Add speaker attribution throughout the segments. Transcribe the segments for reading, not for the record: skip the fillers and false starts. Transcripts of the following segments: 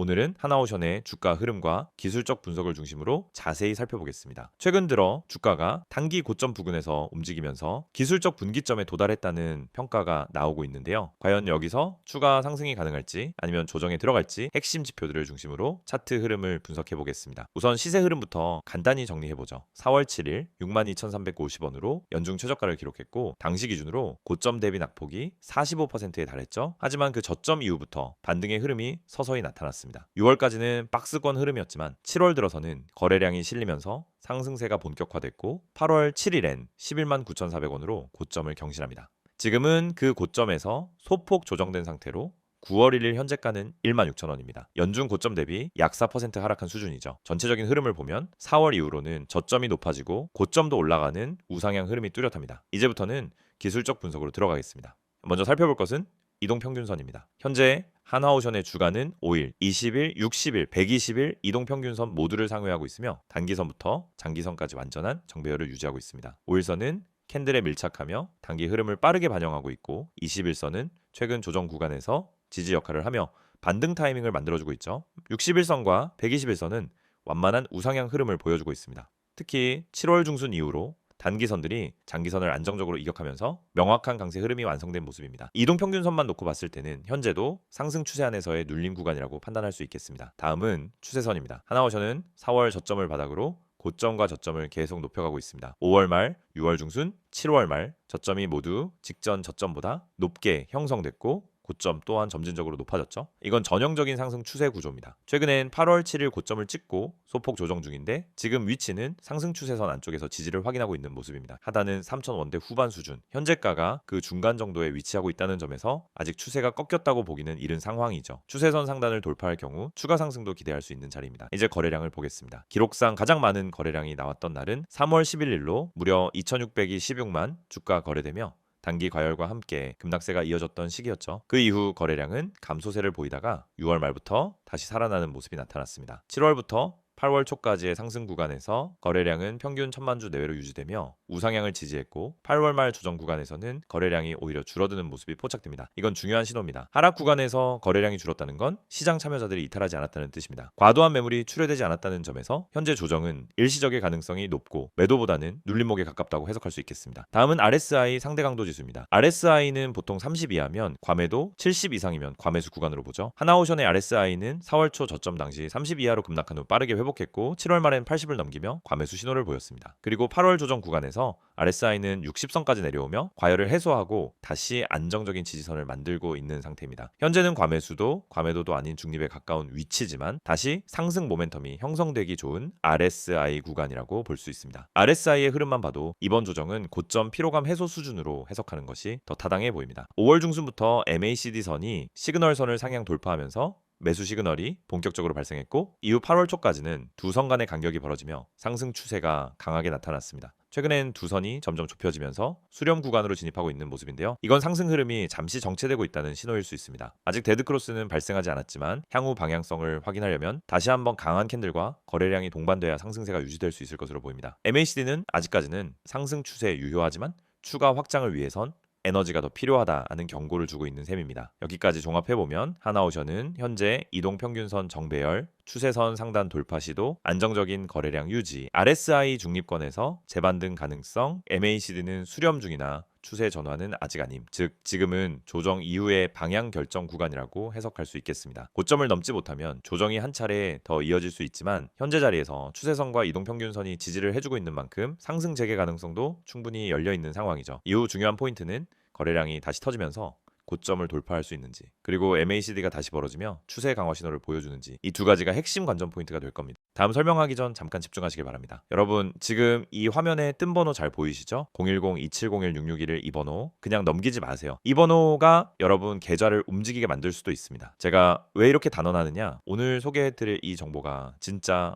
Speaker 1: 오늘은 하나오션의 주가 흐름과 기술적 분석을 중심으로 자세히 살펴보겠습니다. 최근 들어 주가가 단기 고점 부근에서 움직이면서 기술적 분기점에 도달했다는 평가가 나오고 있는데요. 과연 여기서 추가 상승이 가능할지 아니면 조정에 들어갈지 핵심 지표들을 중심으로 차트 흐름을 분석해 보겠습니다. 우선 시세 흐름부터 간단히 정리해 보죠. 4월 7일 62,350원으로 연중 최저가를 기록했고 당시 기준으로 고점 대비 낙폭이 45%에 달했죠. 하지만 그 저점 이후부터 반등의 흐름이 서서히 나타났습니다. 6월까지는 박스권 흐름이었지만 7월 들어서는 거래량이 실리면서 상승세가 본격화됐고 8월 7일엔 11만 9,400원으로 고점을 경신합니다. 지금은 그 고점에서 소폭 조정된 상태로 9월 1일 현재가는 16,000원입니다. 연중 고점 대비 약 4% 하락한 수준이죠. 전체적인 흐름을 보면 4월 이후로는 저점이 높아지고 고점도 올라가는 우상향 흐름이 뚜렷합니다. 이제부터는 기술적 분석으로 들어가겠습니다. 먼저 살펴볼 것은 이동평균선입니다. 현재 하나오션의 주가는 5일, 20일, 60일, 120일 이동평균선 모두를 상회하고 있으며 단기선부터 장기선까지 완전한 정배열을 유지하고 있습니다. 5일선은 캔들에 밀착하며 단기 흐름을 빠르게 반영하고 있고 21선은 최근 조정 구간에서 지지 역할을 하며 반등 타이밍을 만들어주고 있죠. 61선과 121선은 완만한 우상향 흐름을 보여주고 있습니다. 특히 7월 중순 이후로 단기선들이 장기선을 안정적으로 이격하면서 명확한 강세 흐름이 완성된 모습입니다. 이동평균선만 놓고 봤을 때는 현재도 상승 추세 안에서의 눌림 구간이라고 판단할 수 있겠습니다. 다음은 추세선입니다. 하나오션은 4월 저점을 바닥으로 고점과 저점을 계속 높여가고 있습니다. 5월 말, 6월 중순, 7월 말 저점이 모두 직전 저점보다 높게 형성됐고 고점 또한 점진적으로 높아졌죠. 이건 전형적인 상승 추세 구조입니다. 최근엔 8월 7일 고점을 찍고 소폭 조정 중인데 지금 위치는 상승 추세선 안쪽에서 지지를 확인하고 있는 모습입니다. 하단은 3,000원대 후반 수준, 현재가가 그 중간 정도에 위치하고 있다는 점에서 아직 추세가 꺾였다고 보기는 이른 상황이죠. 추세선 상단을 돌파할 경우 추가 상승도 기대할 수 있는 자리입니다. 이제 거래량을 보겠습니다. 기록상 가장 많은 거래량이 나왔던 날은 3월 11일로 무려 2,616만 주가 거래되며 단기 과열과 함께 급락세가 이어졌던 시기였죠. 그 이후 거래량은 감소세를 보이다가 6월 말부터 다시 살아나는 모습이 나타났습니다. 7월부터 8월 초까지의 상승 구간에서 거래량은 평균 1,000만 주 내외로 유지되며 우상향을 지지했고 8월 말 조정 구간에서는 거래량이 오히려 줄어드는 모습이 포착됩니다. 이건 중요한 신호입니다. 하락 구간에서 거래량이 줄었다는 건 시장 참여자들이 이탈하지 않았다는 뜻입니다. 과도한 매물이 출회되지 않았다는 점에서 현재 조정은 일시적일 가능성이 높고 매도보다는 눌림목에 가깝다고 해석할 수 있겠습니다. 다음은 RSI 상대 강도 지수입니다. RSI는 보통 30 이하면 과매도, 70 이상이면 과매수 구간으로 보죠. 하나오션의 RSI는 4월 초 저점 당시 30 이하로 급락한 후 빠르게 회복했고 7월 말엔 80을 넘기며 과매수 신호를 보였습니다. 그리고 8월 조정 구간에서 RSI는 60선까지 내려오며 과열을 해소하고 다시 안정적인 지지선을 만들고 있는 상태입니다. 현재는 과매수도 과매도도 아닌 중립에 가까운 위치지만 다시 상승 모멘텀이 형성되기 좋은 RSI 구간이라고 볼 수 있습니다. RSI의 흐름만 봐도 이번 조정은 고점 피로감 해소 수준으로 해석하는 것이 더 타당해 보입니다. 5월 중순부터 MACD 선이 시그널선을 상향 돌파하면서 매수 시그널이 본격적으로 발생했고 이후 8월 초까지는 두 선 간의 간격이 벌어지며 상승 추세가 강하게 나타났습니다. 최근엔 두 선이 점점 좁혀지면서 수렴 구간으로 진입하고 있는 모습인데요. 이건 상승 흐름이 잠시 정체되고 있다는 신호일 수 있습니다. 아직 데드크로스는 발생하지 않았지만 향후 방향성을 확인하려면 다시 한번 강한 캔들과 거래량이 동반돼야 상승세가 유지될 수 있을 것으로 보입니다. MACD는 아직까지는 상승 추세에 유효하지만 추가 확장을 위해선 에너지가 더 필요하다는 경고를 주고 있는 셈입니다. 여기까지 종합해보면 하나오션은 현재 이동평균선 정배열, 추세선 상단 돌파 시도, 안정적인 거래량 유지, RSI 중립권에서 재반등 가능성, MACD는 수렴 중이나 추세 전환은 아직 아님, 즉 지금은 조정 이후의 방향 결정 구간이라고 해석할 수 있겠습니다. 고점을 넘지 못하면 조정이 한 차례 더 이어질 수 있지만 현재 자리에서 추세선과 이동평균선이 지지를 해주고 있는 만큼 상승 재개 가능성도 충분히 열려있는 상황이죠. 이후 중요한 포인트는 거래량이 다시 터지면서 고점을 돌파할 수 있는지, 그리고 MACD가 다시 벌어지며 추세 강화 신호를 보여주는지, 이 두 가지가 핵심 관전 포인트가 될 겁니다. 다음 설명하기 전 잠깐 집중하시길 바랍니다. 여러분 지금 이 화면에 뜬 번호 잘 보이시죠? 010-2701-661 이 번호 그냥 넘기지 마세요. 이 번호가 여러분 계좌를 움직이게 만들 수도 있습니다. 제가 왜 이렇게 단언하느냐, 오늘 소개해드릴 이 정보가 진짜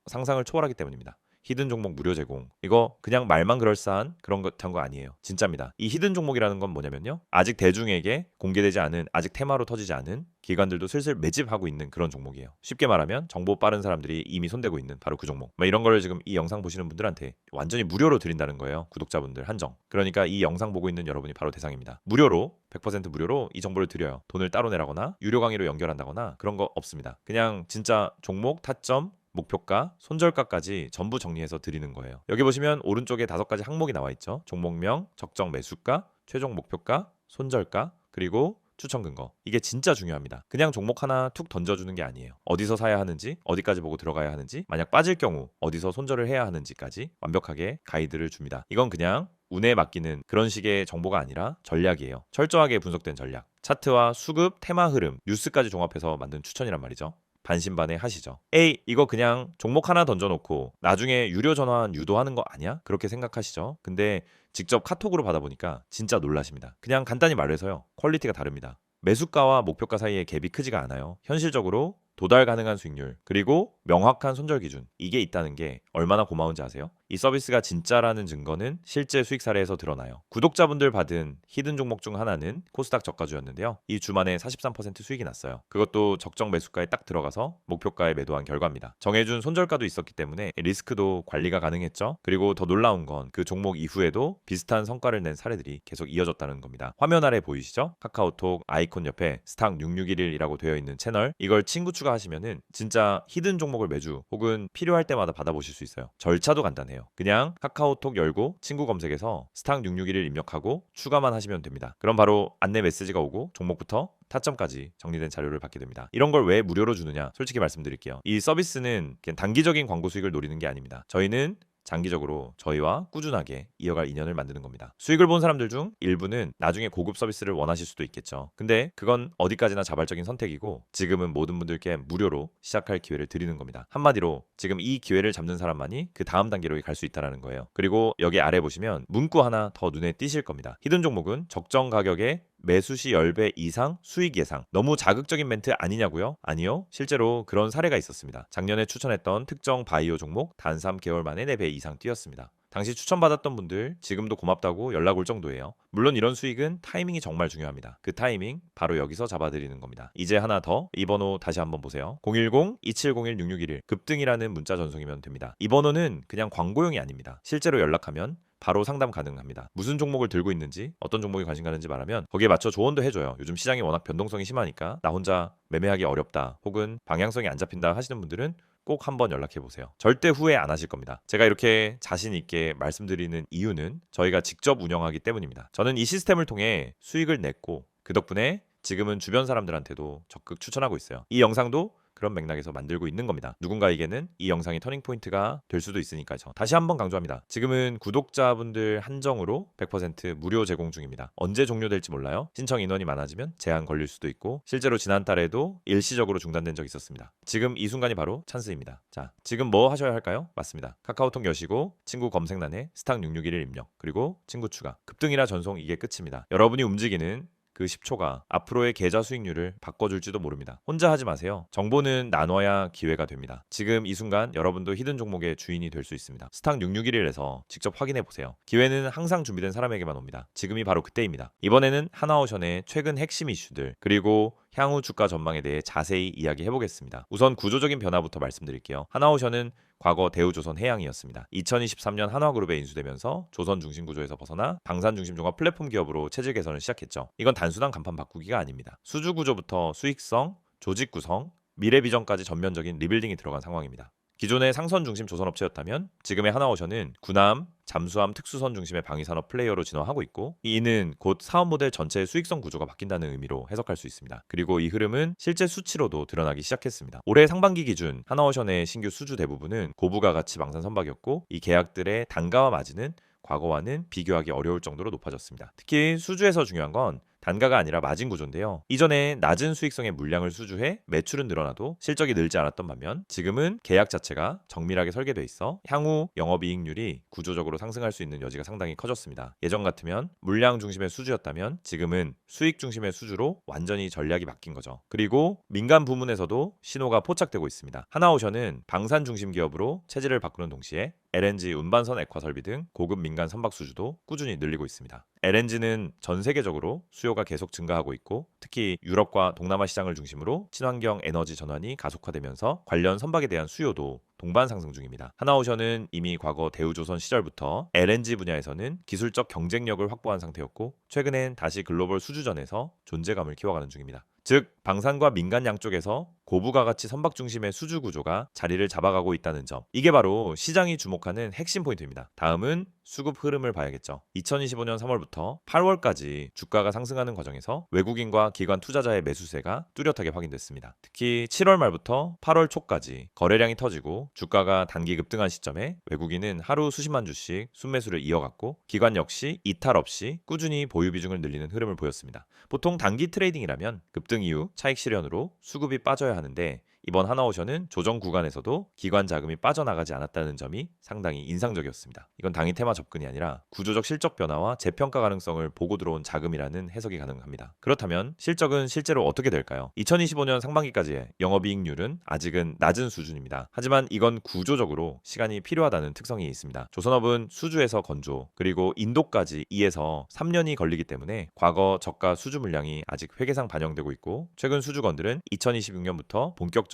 Speaker 1: 상상을 초월하기 때문입니다. 히든 종목 무료 제공. 이거 그냥 말만 그럴싸한 그런 것한 거 아니에요. 진짜입니다. 이 히든 종목이라는 건 뭐냐면요. 아직 대중에게 공개되지 않은, 아직 테마로 터지지 않은 기관들도 슬슬 매집하고 있는 그런 종목이에요. 쉽게 말하면 정보 빠른 사람들이 이미 손대고 있는 바로 그 종목. 이런 거를 지금 이 영상 보시는 분들한테 완전히 무료로 드린다는 거예요. 구독자분들 한정. 그러니까 이 영상 보고 있는 여러분이 바로 대상입니다. 무료로 100% 무료로 이 정보를 드려요. 돈을 따로 내라거나 유료 강의로 연결한다거나 그런 거 없습니다. 그냥 진짜 종목, 타점, 목표가, 손절가까지 전부 정리해서 드리는 거예요. 여기 보시면 오른쪽에 5가지 항목이 나와 있죠. 종목명, 적정 매수가, 최종 목표가, 손절가, 그리고 추천 근거. 이게 진짜 중요합니다. 그냥 종목 하나 툭 던져주는 게 아니에요. 어디서 사야 하는지, 어디까지 보고 들어가야 하는지, 만약 빠질 경우 어디서 손절을 해야 하는지까지 완벽하게 가이드를 줍니다. 이건 그냥 운에 맡기는 그런 식의 정보가 아니라 전략이에요. 철저하게 분석된 전략. 차트와 수급, 테마 흐름, 뉴스까지 종합해서 만든 추천이란 말이죠. 반신반의 하시죠. 에이, 이거 그냥 종목 하나 던져놓고 나중에 유료 전환 유도하는 거 아니야? 그렇게 생각하시죠. 근데 직접 카톡으로 받아보니까 진짜 놀라십니다. 그냥 간단히 말해서요. 퀄리티가 다릅니다. 매수가와 목표가 사이에 갭이 크지가 않아요. 현실적으로 도달 가능한 수익률, 그리고 명확한 손절 기준, 이게 있다는 게 얼마나 고마운지 아세요? 이 서비스가 진짜라는 증거는 실제 수익 사례에서 드러나요. 구독자분들 받은 히든 종목 중 하나는 코스닥 저가주였는데요. 이 주만에 43% 수익이 났어요. 그것도 적정 매수가에 딱 들어가서 목표가에 매도한 결과입니다. 정해준 손절가도 있었기 때문에 리스크도 관리가 가능했죠. 그리고 더 놀라운 건 그 종목 이후에도 비슷한 성과를 낸 사례들이 계속 이어졌다는 겁니다. 화면 아래 보이시죠? 카카오톡 아이콘 옆에 스탁 6611이라고 되어 있는 채널, 이걸 친구 추가하시면은 진짜 히든 종목을 매주 혹은 필요할 때마다 받아보실 수 있어요. 절차도 간단해요. 그냥 카카오톡 열고 친구 검색에서 스탁 661을 입력하고 추가만 하시면 됩니다. 그럼 바로 안내 메시지가 오고 종목부터 타점까지 정리된 자료를 받게 됩니다. 이런 걸 왜 무료로 주느냐? 솔직히 말씀드릴게요. 이 서비스는 그냥 단기적인 광고 수익을 노리는 게 아닙니다. 저희는 장기적으로 저희와 꾸준하게 이어갈 인연을 만드는 겁니다. 수익을 본 사람들 중 일부는 나중에 고급 서비스를 원하실 수도 있겠죠. 근데 그건 어디까지나 자발적인 선택이고 지금은 모든 분들께 무료로 시작할 기회를 드리는 겁니다. 한마디로 지금 이 기회를 잡는 사람만이 그 다음 단계로 갈 수 있다는 거예요. 그리고 여기 아래 보시면 문구 하나 더 눈에 띄실 겁니다. 히든 종목은 적정 가격에 매수 시 10배 이상 수익 예상. 너무 자극적인 멘트 아니냐고요? 아니요. 실제로 그런 사례가 있었습니다. 작년에 추천했던 특정 바이오 종목 단 3개월 만에 4배 이상 뛰었습니다. 당시 추천받았던 분들 지금도 고맙다고 연락 올 정도예요. 물론 이런 수익은 타이밍이 정말 중요합니다. 그 타이밍 바로 여기서 잡아드리는 겁니다. 이제 하나 더, 이 번호 다시 한번 보세요. 010-2701-6611 급등이라는 문자 전송이면 됩니다. 이 번호는 그냥 광고용이 아닙니다. 실제로 연락하면 바로 상담 가능합니다. 무슨 종목을 들고 있는지, 어떤 종목에 관심 가는지 말하면 거기에 맞춰 조언도 해줘요. 요즘 시장이 워낙 변동성이 심하니까 나 혼자 매매하기 어렵다, 혹은 방향성이 안 잡힌다 하시는 분들은 꼭 한번 연락해 보세요. 절대 후회 안 하실 겁니다. 제가 이렇게 자신 있게 말씀드리는 이유는 저희가 직접 운영하기 때문입니다. 저는 이 시스템을 통해 수익을 냈고 그 덕분에 지금은 주변 사람들한테도 적극 추천하고 있어요. 이 영상도 그런 맥락에서 만들고 있는 겁니다. 누군가에게는 이 영상이 터닝포인트가 될 수도 있으니까요. 다시 한번 강조합니다. 지금은 구독자분들 한정으로 100% 무료 제공 중입니다. 언제 종료될지 몰라요. 신청 인원이 많아지면 제한 걸릴 수도 있고, 실제로 지난달에도 일시적으로 중단된 적이 있었습니다. 지금 이 순간이 바로 찬스입니다. 자, 지금 뭐 하셔야 할까요? 맞습니다. 카카오톡 여시고 친구 검색란에 스탁 661을 입력, 그리고 친구 추가. 급등이라 전송, 이게 끝입니다. 여러분이 움직이는 그 10초가 앞으로의 계좌 수익률을 바꿔줄지도 모릅니다. 혼자 하지 마세요. 정보는 나눠야 기회가 됩니다. 지금 이 순간 여러분도 히든 종목의 주인이 될 수 있습니다. 스탁 661에서 직접 확인해 보세요. 기회는 항상 준비된 사람에게만 옵니다. 지금이 바로 그때입니다. 이번에는 하나오션의 최근 핵심 이슈들, 그리고 향후 주가 전망에 대해 자세히 이야기해 보겠습니다. 우선 구조적인 변화부터 말씀드릴게요. 하나오션은 과거 대우조선해양이었습니다. 2023년 한화그룹에 인수되면서 조선 중심 구조에서 벗어나 방산 중심 종합 플랫폼 기업으로 체질 개선을 시작했죠. 이건 단순한 간판 바꾸기가 아닙니다. 수주 구조부터 수익성, 조직 구성, 미래 비전까지 전면적인 리빌딩이 들어간 상황입니다. 기존의 상선 중심 조선업체였다면 지금의 하나오션은 군함, 잠수함 특수선 중심의 방위산업 플레이어로 진화하고 있고, 이는 곧 사업 모델 전체의 수익성 구조가 바뀐다는 의미로 해석할 수 있습니다. 그리고 이 흐름은 실제 수치로도 드러나기 시작했습니다. 올해 상반기 기준 하나오션의 신규 수주 대부분은 고부가 가치 방산 선박이었고, 이 계약들의 단가와 마진은 과거와는 비교하기 어려울 정도로 높아졌습니다. 특히 수주에서 중요한 건 단가가 아니라 마진 구조인데요. 이전에 낮은 수익성의 물량을 수주해 매출은 늘어나도 실적이 늘지 않았던 반면 지금은 계약 자체가 정밀하게 설계돼 있어 향후 영업이익률이 구조적으로 상승할 수 있는 여지가 상당히 커졌습니다. 예전 같으면 물량 중심의 수주였다면 지금은 수익 중심의 수주로 완전히 전략이 바뀐 거죠. 그리고 민간 부문에서도 신호가 포착되고 있습니다. 하나오션은 방산 중심 기업으로 체질을 바꾸는 동시에 LNG 운반선 액화 설비 등 고급 민간 선박 수주도 꾸준히 늘리고 있습니다. LNG는 전 세계적으로 수요가 계속 증가하고 있고 특히 유럽과 동남아 시장을 중심으로 친환경 에너지 전환이 가속화되면서 관련 선박에 대한 수요도 동반 상승 중입니다. 하나오션은 이미 과거 대우조선 시절부터 LNG 분야에서는 기술적 경쟁력을 확보한 상태였고 최근엔 다시 글로벌 수주전에서 존재감을 키워가는 중입니다. 즉 방산과 민간 양쪽에서 고부가 가치 선박 중심의 수주 구조가 자리를 잡아가고 있다는 점. 이게 바로 시장이 주목하는 핵심 포인트입니다. 다음은 수급 흐름을 봐야겠죠. 2025년 3월부터 8월까지 주가가 상승하는 과정에서 외국인과 기관 투자자의 매수세가 뚜렷하게 확인됐습니다. 특히 7월 말부터 8월 초까지 거래량이 터지고 주가가 단기 급등한 시점에 외국인은 하루 수십만 주씩 순매수를 이어갔고 기관 역시 이탈 없이 꾸준히 보유 비중을 늘리는 흐름을 보였습니다. 보통 단기 트레이딩이라면 급등 이후 차익 실현으로 수급이 빠져야 하는데 이번 하나오션은 조정 구간에서도 기관 자금이 빠져나가지 않았다는 점이 상당히 인상적이었습니다. 이건 당일 테마 접근이 아니라 구조적 실적 변화와 재평가 가능성을 보고 들어온 자금이라는 해석이 가능합니다. 그렇다면 실적은 실제로 어떻게 될까요? 2025년 상반기까지의 영업이익률은 아직은 낮은 수준입니다. 하지만 이건 구조적으로 시간이 필요하다는 특성이 있습니다. 조선업은 수주에서 건조 그리고 인도까지 2에서 3년이 걸리기 때문에 과거 저가 수주 물량이 아직 회계상 반영되고 있고 최근 수주건들은 2026년부터 본격적으로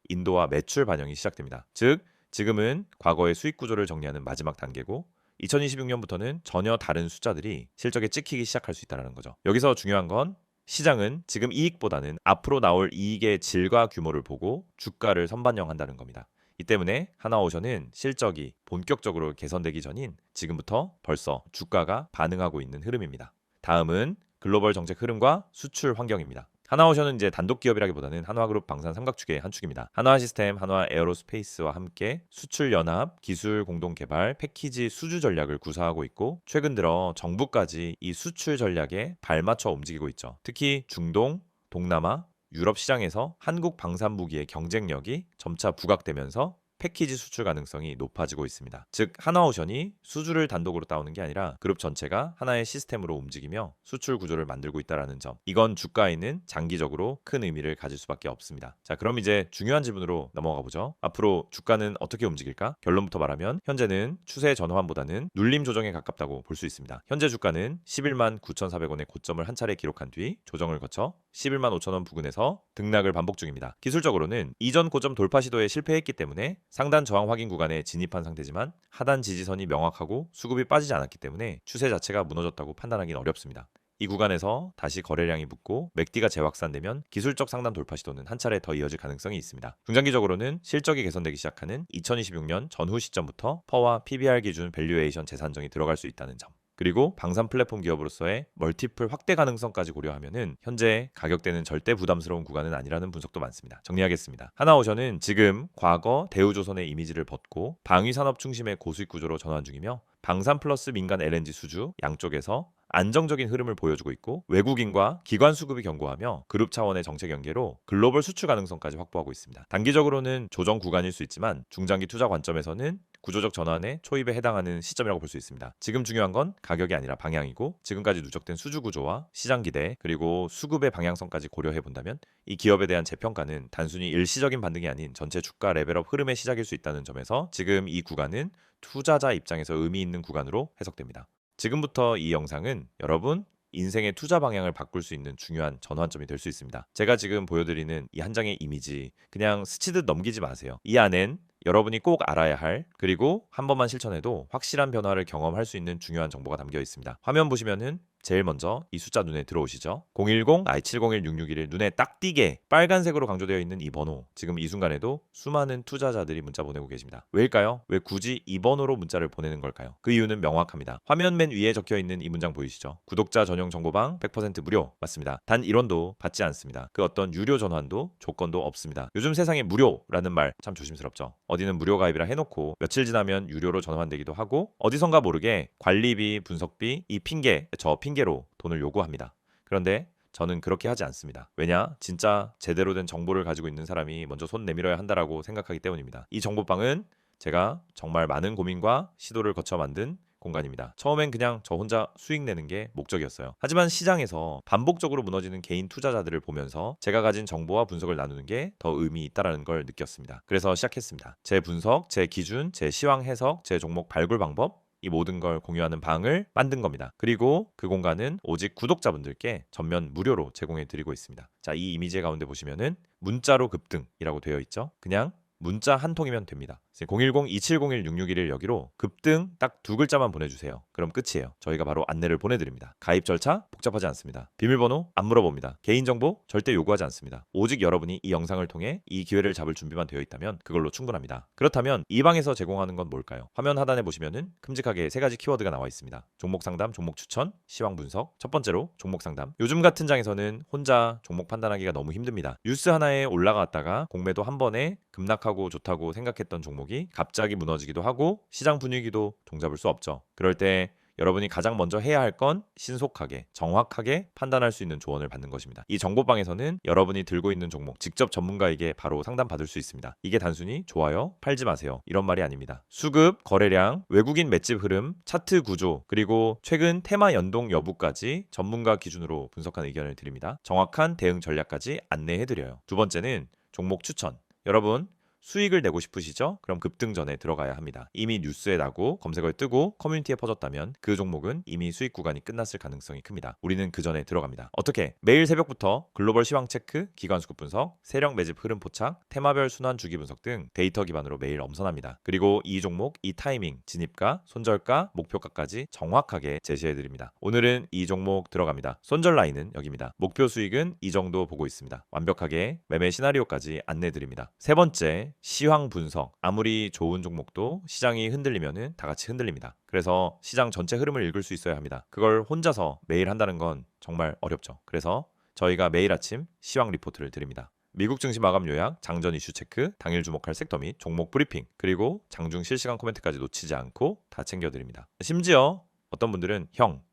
Speaker 1: 인도와 매출 반영이 시작됩니다. 즉 지금은 과거의 수익 구조를 정리하는 마지막 단계고 2026년부터는 전혀 다른 숫자들이 실적에 찍히기 시작할 수 있다는 거죠. 여기서 중요한 건 시장은 지금 이익보다는 앞으로 나올 이익의 질과 규모를 보고 주가를 선반영한다는 겁니다. 이 때문에 하나오션은 실적이 본격적으로 개선되기 전인 지금부터 벌써 주가가 반응하고 있는 흐름입니다. 다음은 글로벌 정책 흐름과 수출 환경입니다. 하나오션은 이제 단독 기업이라기보다는 한화그룹 방산 삼각축의 한 축입니다. 한화시스템, 한화에어로스페이스와 함께 수출 연합, 기술 공동 개발, 패키지 수주 전략을 구사하고 있고 최근 들어 정부까지 이 수출 전략에 발맞춰 움직이고 있죠. 특히 중동, 동남아, 유럽 시장에서 한국 방산 무기의 경쟁력이 점차 부각되면서 패키지 수출 가능성이 높아지고 있습니다. 즉 하나오션이 수주를 단독으로 따오는 게 아니라 그룹 전체가 하나의 시스템으로 움직이며 수출 구조를 만들고 있다는 점. 이건 주가에는 장기적으로 큰 의미를 가질 수밖에 없습니다. 자, 그럼 이제 중요한 지분으로 넘어가 보죠. 앞으로 주가는 어떻게 움직일까? 결론부터 말하면 현재는 추세 전환보다는 눌림 조정에 가깝다고 볼 수 있습니다. 현재 주가는 11만 9,400원의 고점을 한 차례 기록한 뒤 조정을 거쳐 11만 5천원 부근에서 등락을 반복 중입니다. 기술적으로는 이전 고점 돌파 시도에 실패했기 때문에 상단 저항 확인 구간에 진입한 상태지만 하단 지지선이 명확하고 수급이 빠지지 않았기 때문에 추세 자체가 무너졌다고 판단하기는 어렵습니다. 이 구간에서 다시 거래량이 붙고 맥디가 재확산되면 기술적 상단 돌파 시도는 한 차례 더 이어질 가능성이 있습니다. 중장기적으로는 실적이 개선되기 시작하는 2026년 전후 시점부터 퍼와 PBR 기준 밸류에이션 재산정이 들어갈 수 있다는 점. 그리고 방산 플랫폼 기업으로서의 멀티플 확대 가능성까지 고려하면은 현재 가격대는 절대 부담스러운 구간은 아니라는 분석도 많습니다. 정리하겠습니다. 하나오션은 지금 과거 대우조선의 이미지를 벗고 방위산업 중심의 고수익 구조로 전환 중이며 방산 플러스 민간 LNG 수주 양쪽에서 안정적인 흐름을 보여주고 있고 외국인과 기관 수급이 견고하며 그룹 차원의 정책 연계로 글로벌 수출 가능성까지 확보하고 있습니다. 단기적으로는 조정 구간일 수 있지만 중장기 투자 관점에서는 구조적 전환의 초입에 해당하는 시점이라고 볼 수 있습니다. 지금 중요한 건 가격이 아니라 방향이고 지금까지 누적된 수주 구조와 시장 기대 그리고 수급의 방향성까지 고려해 본다면 이 기업에 대한 재평가는 단순히 일시적인 반등이 아닌 전체 주가 레벨업 흐름의 시작일 수 있다는 점에서 지금 이 구간은 투자자 입장에서 의미 있는 구간으로 해석됩니다. 지금부터 이 영상은 여러분 인생의 투자 방향을 바꿀 수 있는 중요한 전환점이 될 수 있습니다. 제가 지금 보여드리는 이 한 장의 이미지 그냥 스치듯 넘기지 마세요. 이 안엔 여러분이 꼭 알아야 할 그리고 한 번만 실천해도 확실한 변화를 경험할 수 있는 중요한 정보가 담겨 있습니다. 화면 보시면은 제일 먼저 이 숫자 눈에 들어오시죠? 010-701-6611 눈에 딱 띄게 빨간색으로 강조되어 있는 이 번호 지금 이 순간에도 수많은 투자자들이 문자 보내고 계십니다. 왜일까요? 왜 굳이 이 번호로 문자를 보내는 걸까요? 그 이유는 명확합니다. 화면 맨 위에 적혀있는 이 문장 보이시죠? 구독자 전용 정보방 100% 무료 맞습니다. 단 1원도 받지 않습니다. 그 어떤 유료 전환도 조건도 없습니다. 요즘 세상에 무료라는 말 참 조심스럽죠. 어디는 무료 가입이라 해놓고 며칠 지나면 유료로 전환되기도 하고 어디선가 모르게 관리비, 분석비, 이 핑계, 저 핑계로 돈을 요구합니다. 그런데 저는 그렇게 하지 않습니다. 왜냐? 진짜 제대로 된 정보를 가지고 있는 사람이 먼저 손 내밀어야 한다라고 생각하기 때문입니다. 이 정보방은 제가 정말 많은 고민과 시도를 거쳐 만든 공간입니다. 처음엔 그냥 저 혼자 수익 내는 게 목적이었어요. 하지만 시장에서 반복적으로 무너지는 개인 투자자들을 보면서 제가 가진 정보와 분석을 나누는 게 더 의미 있다라는 걸 느꼈습니다. 그래서 시작했습니다. 제 분석, 제 기준, 제 시황 해석, 제 종목 발굴 방법, 이 모든 걸 공유하는 방을 만든 겁니다. 그리고 그 공간은 오직 구독자분들께 전면 무료로 제공해 드리고 있습니다. 자, 이 이미지 가운데 보시면은 문자로 급등이라고 되어 있죠. 그냥 문자 한 통이면 됩니다. 010-2701-6611 여기로 급등 딱 두 글자만 보내주세요. 그럼 끝이에요. 저희가 바로 안내를 보내드립니다. 가입 절차 복잡하지 않습니다. 비밀번호 안 물어봅니다. 개인정보 절대 요구하지 않습니다. 오직 여러분이 이 영상을 통해 이 기회를 잡을 준비만 되어 있다면 그걸로 충분합니다. 그렇다면 이 방에서 제공하는 건 뭘까요? 화면 하단에 보시면은 큼직하게 세 가지 키워드가 나와 있습니다. 종목 상담, 종목 추천, 시황 분석. 첫 번째로 종목 상담. 요즘 같은 장에서는 혼자 종목 판단하기가 너무 힘듭니다. 뉴스 하나에 올라갔다가 공매도 한 번에 급락하고 좋다고 생각했던 종목이 갑자기 무너지기도 하고 시장 분위기도 종잡을 수 없죠. 그럴 때 여러분이 가장 먼저 해야 할 건 신속하게, 정확하게 판단할 수 있는 조언을 받는 것입니다. 이 정보방에서는 여러분이 들고 있는 종목 직접 전문가에게 바로 상담받을 수 있습니다. 이게 단순히 좋아요, 팔지 마세요 이런 말이 아닙니다. 수급, 거래량, 외국인 맷집 흐름, 차트 구조, 그리고 최근 테마 연동 여부까지 전문가 기준으로 분석한 의견을 드립니다. 정확한 대응 전략까지 안내해드려요. 두 번째는 종목 추천. 여러분 수익을 내고 싶으시죠? 그럼 급등 전에 들어가야 합니다. 이미 뉴스에 나고 검색어에 뜨고 커뮤니티에 퍼졌다면 그 종목은 이미 수익 구간이 끝났을 가능성이 큽니다. 우리는 그 전에 들어갑니다. 어떻게? 매일 새벽부터 글로벌 시황 체크, 기관 수급 분석, 세력 매집 흐름 포착, 테마별 순환 주기 분석 등 데이터 기반으로 매일 엄선합니다. 그리고 이 종목, 이 타이밍, 진입가, 손절가, 목표가까지 정확하게 제시해 드립니다. 오늘은 이 종목 들어갑니다. 손절 라인은 여기입니다. 목표 수익은 이 정도 보고 있습니다. 완벽하게 매매 시나리오까지 안내 드립니다. 세 번째, 시황 분석. 아무리 좋은 종목도 시장이 흔들리면은 다 같이 흔들립니다. 그래서 시장 전체 흐름을 읽을 수 있어야 합니다. 그걸 혼자서 매일 한다는 건 정말 어렵죠. 그래서 저희가 매일 아침 시황 리포트를 드립니다. 미국 증시 마감 요약, 장전 이슈 체크, 당일 주목할 섹터 및 종목 브리핑, 그리고 장중 실시간 코멘트까지 놓치지 않고 다 챙겨드립니다. 심지어 어떤 분들은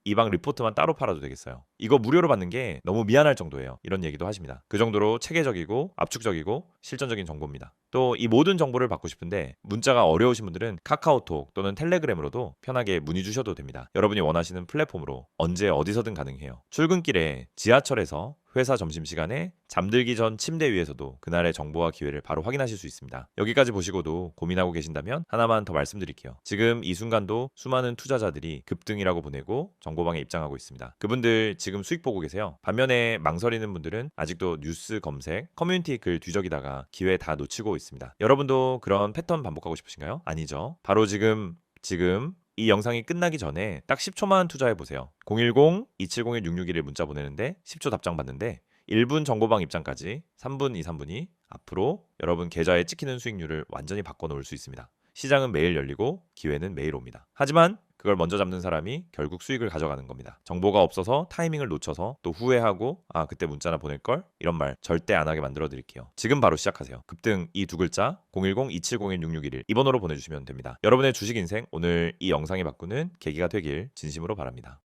Speaker 1: 이 방 리포트만 따로 팔아도 되겠어요. 이거 무료로 받는 게 너무 미안할 정도예요. 이런 얘기도 하십니다. 그 정도로 체계적이고 압축적이고 실전적인 정보입니다. 또 이 모든 정보를 받고 싶은데 문자가 어려우신 분들은 카카오톡 또는 텔레그램으로도 편하게 문의 주셔도 됩니다. 여러분이 원하시는 플랫폼으로 언제 어디서든 가능해요. 출근길에 지하철에서 회사 점심시간에 잠들기 전 침대 위에서도 그날의 정보와 기회를 바로 확인하실 수 있습니다. 여기까지 보시고도 고민하고 계신다면 하나만 더 말씀드릴게요. 지금 이 순간도 수많은 투자자들이 급등이라고 보내고 정보방에 입장하고 있습니다. 그분들 지금 수익 보고 계세요. 반면에 망설이는 분들은 아직도 뉴스 검색, 커뮤니티 글 뒤적이다가 기회 다 놓치고 있습니다. 여러분도 그런 패턴 반복하고 싶으신가요? 아니죠. 바로 지금 이 영상이 끝나기 전에 딱 10초만 투자해 보세요. 010-2701-6611 문자 보내는데 10초 답장 받는데 1분 정보방 입장까지 3분, 3분이 앞으로 여러분 계좌에 찍히는 수익률을 완전히 바꿔놓을 수 있습니다. 시장은 매일 열리고 기회는 매일 옵니다. 하지만 그걸 먼저 잡는 사람이 결국 수익을 가져가는 겁니다. 정보가 없어서 타이밍을 놓쳐서 또 후회하고 그때 문자나 보낼걸? 이런 말 절대 안 하게 만들어 드릴게요. 지금 바로 시작하세요. 급등 이 두 글자 010-2701-6611 이 번호로 보내주시면 됩니다. 여러분의 주식 인생 오늘 이 영상이 바꾸는 계기가 되길 진심으로 바랍니다.